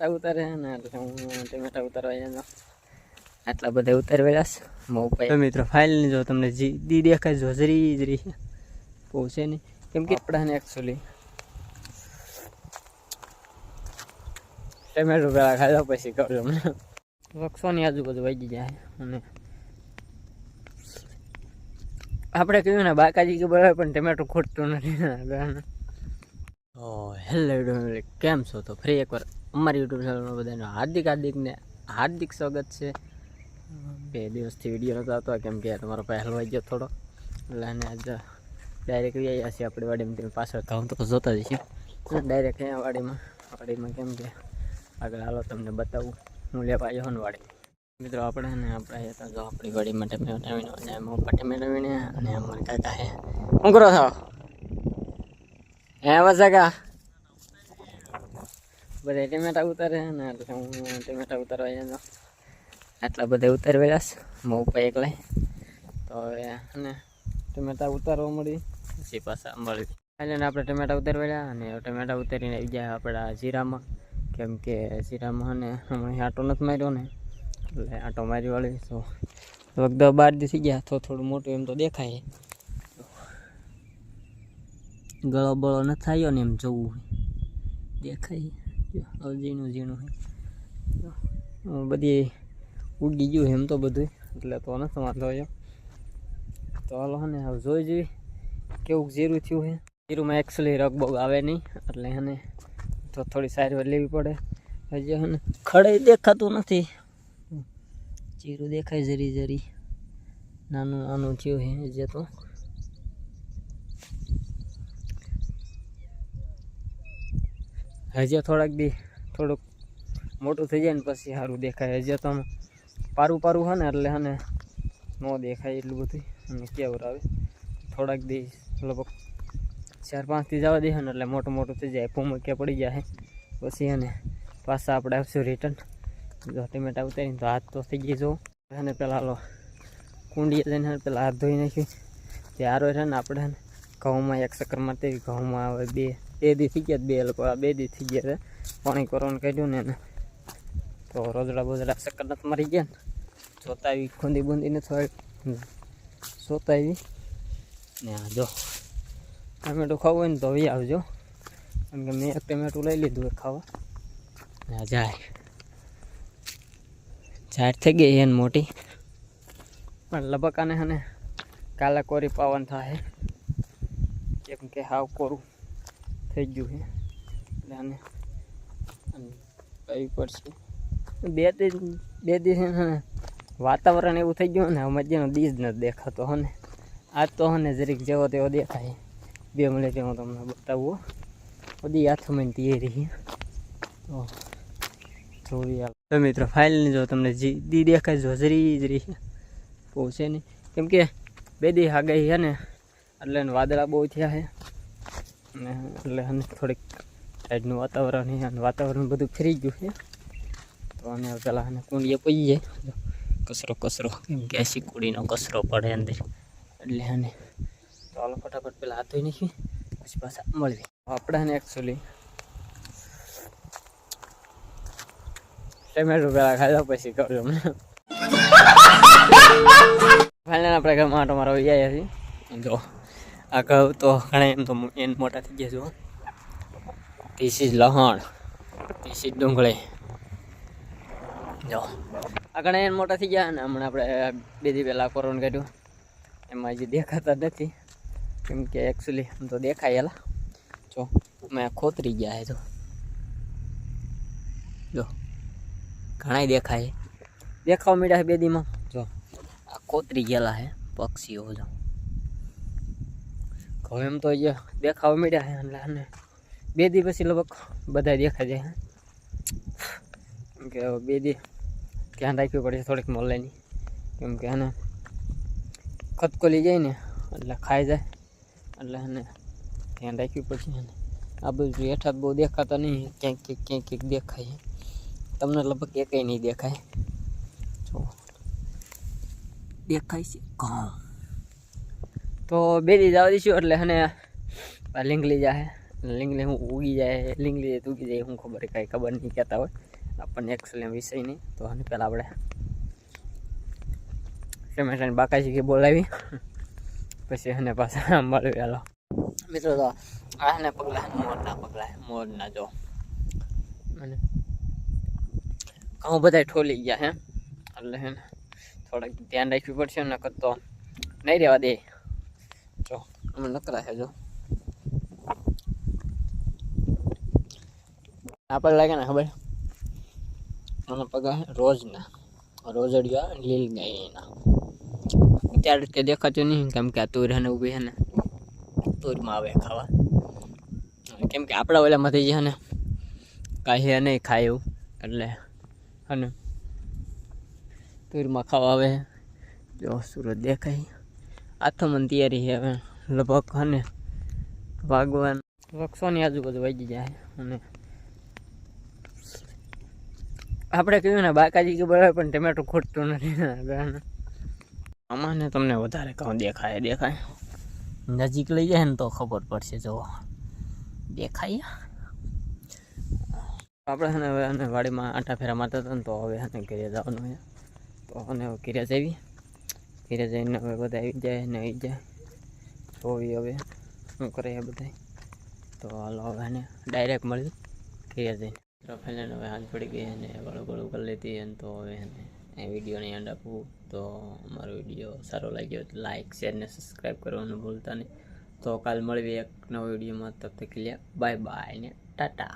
ઉતારે ને એટલે હું ટમેટા ઉતારવા જાય આટલા બધા ઉતારવેલા છે મિત્રો. ફાઇનલી જો તમને દી દેખાય જો જરી પહોંચે નહીં કેમ કે આપણાને એકચ્યુઅલી ટમેટો પેલા ખાધા પછી કહું તમને 100 ની આજુબાજુ વાગી જાય. અને આપણે કહ્યું ને બાકાજી કે બરાબર પણ ટમેટો ખૂટતું નથી. હેલો યુટ્યુબ કેમ છો? તો ફરી એકવાર અમારી યુટ્યુબ ચેનલમાં બધાનું હાર્દિક સ્વાગત છે. 2 દિવસથી વિડીયો નહોતો આવતો કેમ કે તમારો પાસે હલવાઈ ગયો થોડો એટલે અને આજે ડાયરેક્ટ આવ્યા છીએ આપણી વાડીમાં. તમે પાછળ ઘઉં તો જોતા જ છીએ ડાયરેક્ટ અહીંયા વાડીમાં કેમ કે આગળ હાલો તમને બતાવું હું લેવા આવ્યો ને વાડી. મિત્રો આપણે હતા જો આપણી વાડીમાં ટમેટા વીણો અને મોપા ટમેટા વીણે અને અમારા કાકા હે શું કરો છો હે વસાકા બધા ટમેટા ઉતારે ને એટલે હું ટમેટા ઉતારવા જાય આટલા બધા ઉતારવેલા છે મોપા એકલાય. તો હવે અને ટમેટા ઉતારવા મળી પછી પાછા મળી એટલે આપણે ટમેટા ઉતારવેલા અને ટમેટા ઉતારીને આવી જાય આપણા જીરામાં કેમ કે જીરામાં અને હમણાં આટો નથી માર્યો ને એટલે આટો મારી વાળી તો લગભગ 12 દી થઈ ગયા. તો થોડું મોટું એમ તો દેખાય ગળો બળો ન થયો ને એમ જોવું દેખાય ઝીણું હોય બધી ઉગી ગયું એમ તો બધું એટલે તો નથી વાંધો આવ્યો. તો હાલો ને હવે જોઈ જોઈએ કેવું જીરું થયું છે. જીરુંમાં એકચ્યુઅલી રગબગ આવે નહીં એટલે એને તો થોડી સારી વાર લેવી પડે. હજી એને ખડે દેખાતું નથી જીરું દેખાય જરી નાનું થયું છે હજી તો. હજી થોડુંક મોટું થઈ જાય ને પછી સારું દેખાય. હજી તો પારું છે ને એટલે એને ન દેખાય એટલું બધું અને કેવું આવે થોડાક દી લગભગ 4-5 દી જવા દે ને એટલે મોટું થઈ જાય ભૂમક્યા પડી જાય પછી એને પાછા આપણે આવશું રિટર્ન. જો ટમેટા ઉતારીને તો હાથ તો થઈ ગઈ જો અને પેલા હાલો કુંડીએ જઈને પેલા હાથ ધોઈ નાખ્યું તે હારો છે ને આપણે ઘઉંમાં એક ચક્કર મારતી ઘઉંમાં હવે બે દી થઈ ગયા 2 લોકો 2 દી થઈ ગયા છે પાણી કરવાનું કાઢ્યું ને તો રોજડા ચક્કર નથી મારી ગયા ને જોતા આવી ખૂંદી બૂંદી નથી આવી જોતા આવી ને જો ટમેટું ખાવું હોય ને તો હવે આવજો કેમ કે મેં એક ટમેટું લઈ લીધું ખાવા ને ઝાડ થઈ ગઈ એને મોટી પણ લબકાને હને કાલે કોરી પાવન થાય કેમ કે હાવ કોરું થઈ ગયું છે એટલે આને કઈ પડશે 2 દિવસ વાતાવરણ એવું થઈ ગયું ને મજાનો દીજ નથી દેખાતો હને. આજ તો હને જરીક જેવો તેવો દેખાય 2 મિનિટ હું તમને બતાવું બધી હાથમાં તૈયારી તો જોવી તો મિત્રો ફાઇનલી જો તમને દી દેખાય જો જરી પહોંચે નહીં કેમ કે 2 દી આગાહી છે ને એટલે વાદળા બહુ થયા છે અને એટલે અને થોડીક સાઈડનું વાતાવરણ છે અને વાતાવરણ બધું ફરી ગયું છે. તો અને પેલા અને કુંડીએ પડી જાય કચરો કેમ કે એસી કુડીનો કચરો પડે અંદર એટલે અને તો હાલો ફટાફટ પેલા હાથ ધોઈ નાખી પછી પાછા મળવી. આપણે એકચ્યુઅલી ટમેટો પેલા ખાધા પછી કહું તમને ફાઇનલ આપણે ઘરમાં આટો મારવા ગયા છીએ. જો આ ઘઉં તો ઘણા એમ તો એને મોટા થઈ ગયા છો. ધીસ ઇઝ લહણ ધીસ ઇઝ ડુંગળી જો આ ઘણા એને મોટા થઈ ગયા ને હમણાં આપણે 2 દી પહેલાં કોરોના કાઢ્યું એમાં હજી દેખાતા નથી કેમ કે એકચ્યુઅલી આમ તો દેખાયેલા જો મેં ખોતરી ગયા છે જો ઘણા દેખાવા મળ્યા છે 2 દીમાં. જો આ ખોતરી ગયેલા છે પક્ષીઓ જો ઘઉં એમ તો દેખાવા મળ્યા છે એટલે અને 2 દી પછી લગભગ બધા દેખાઈ જાય કેમ કે 2 દી ધ્યાન રાખવું પડે થોડીક મોલાની કેમ કે એને ખતકોલી જાય ને એટલે ખાઈ જાય એટલે એને ધ્યાન રાખવું પડશે. એને આ બધું હેઠા બહુ દેખાતા નહીં ક્યાંક દેખાય તમને લગભગ એકેય નહીં દેખાય જો દેખાય છે ઘઉં તો 2 દી જવા દઈશું એટલે અને લીંગલી જાય લીંગલી હું ઉગી જાય લીંગલી ઉગી જાય હું ખબર નહીં કહેતા હોય આપણને એક્સેલ વિષય નહીં. તો અને પહેલાં આપણે ટમેટાની બાકાજી કે બોલાવી પછી એને પાછા મળવી. હાલો મિત્રો, તો આને પગલાં મોરના જો અને ઘઉં બધા ઠોલી ગયા હે, એટલે હે ને થોડાક ધ્યાન રાખવી પડશે. ને કરતો નહીં રહેવા દે. જો અમે નકરા છે. જો આપણે લાગે ને ખબર મને પગા રોજડિયા લીલ ગાયના ત્યારે કે દેખાતું નહીં, કેમ કે આ તુર હે ને ઊભી છે ને તુરમાં આવે ખાવા. કેમ કે આપણા ઓલામાંથી જે છે ને કાંઈ હે નહીં ખાય એવું, એટલે અને તુરમાં ખાવા આવે. જો સુરત દેખાય. આથમન તૈયારી છે હવે લગભગ અને ભાગવાન 100ની આજુબાજુ વાગી જાય. અને આપણે કહ્યું ને બાકાજી કે બરાબર, પણ ટમેટું ખૂટતું નથી ને. આમાં ને તમને વધારે કહું દેખાય નજીક લઈ જાય ને તો ખબર પડશે. જો દેખાય આપણે છે ને હવે અને વાડીમાં આટા ફેરા મારતા હતા ને, તો હવે અને ઘરે જવાનું છે. તો અને ઘરે જઈએ, ઘરે જઈને હવે બધા આવી જાય ને આવી જાય. જોવી હવે શું કરે એ બધા. તો હાલો હવે એને ડાયરેક્ટ મળી ઘરે જઈને. ફાઇનલ હવે હાથ પડી ગઈ અને ગળું કરી લેતી. અને તો હવે એને એ વિડીયોને એન્ડ આપવું. તો અમારો વિડીયો સારો લાગ્યો તો લાઇક, શેર ને સબસ્ક્રાઈબ કરવાનું ભૂલતા નહીં. તો કાલ મળવી એક નવો વિડીયોમાં. તબ તક કે લીએ બાય બાય ને ટાટા.